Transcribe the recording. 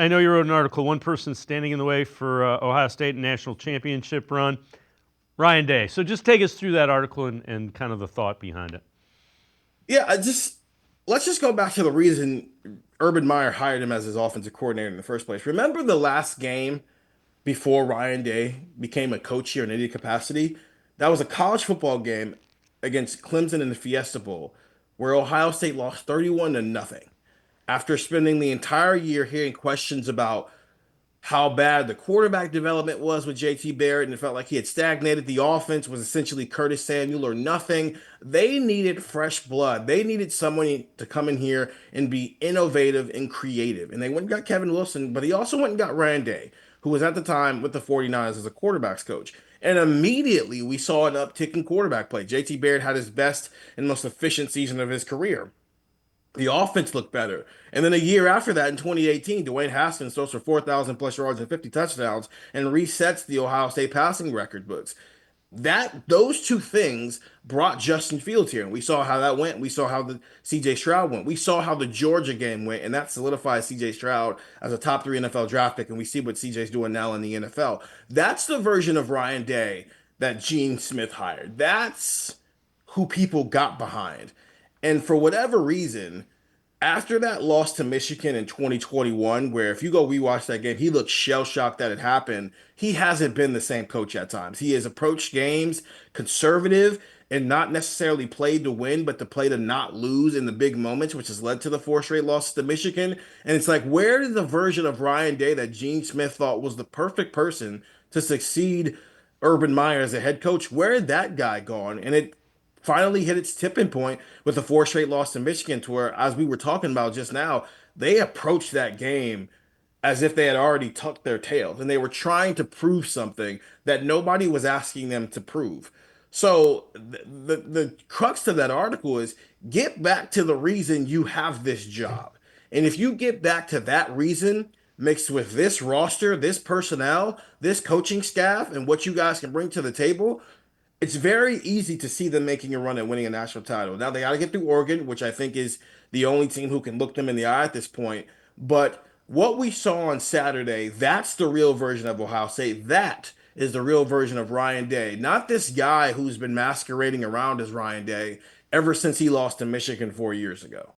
I know you wrote an article, One Person Standing in the Way for Ohio State National Championship Run, Ryan Day. So just take us through that article and kind of the thought behind it. Yeah, let's just go back to the reason Urban Meyer hired him as his offensive coordinator in the first place. Remember the last game before Ryan Day became a coach here in any capacity? That was a college football game against Clemson in the Fiesta Bowl, where Ohio State lost 31 to nothing after spending the entire year hearing questions about how bad the quarterback development was with JT Barrett, and it felt like he had stagnated. The offense was essentially Curtis Samuel or nothing. They needed fresh blood. They needed someone to come in here and be innovative and creative. And they went and got Kevin Wilson, but he also went and got Ryan Day, who was at the time with the 49ers as a quarterbacks coach. And immediately we saw an uptick in quarterback play. JT Barrett had his best and most efficient season of his career. The offense looked better. And then a year after that, in 2018, Dwayne Haskins throws for 4,000 plus yards and 50 touchdowns and resets the Ohio State passing record books. Those two things brought Justin Fields here, and we saw how that went. We saw how the CJ Stroud went. We saw how the Georgia game went, and that solidifies CJ Stroud as a top three NFL draft pick. And we see what CJ's doing now in the NFL. That's the version of Ryan Day that Gene Smith hired. That's who people got behind. And for whatever reason, after that loss to Michigan in 2021, where if you go rewatch that game, he looked shell shocked that it happened. He hasn't been the same coach at times. He has approached games conservative and not necessarily played to win, but to play to not lose in the big moments, which has led to the four straight losses to Michigan. And it's like, where did the version of Ryan Day that Gene Smith thought was the perfect person to succeed Urban Meyer as a head coach, where did that guy gone? And it finally hit its tipping point with the four straight loss to Michigan, to where, as we were talking about just now, they approached that game as if they had already tucked their tails and they were trying to prove something that nobody was asking them to prove. So the crux of that article is get back to the reason you have this job. And if you get back to that reason mixed with this roster, this personnel, this coaching staff, and what you guys can bring to the table, it's very easy to see them making a run at winning a national title. Now they got to get through Oregon, which I think is the only team who can look them in the eye at this point. But what we saw on Saturday, that's the real version of Ohio State. That is the real version of Ryan Day, not this guy who's been masquerading around as Ryan Day ever since he lost to Michigan 4 years ago.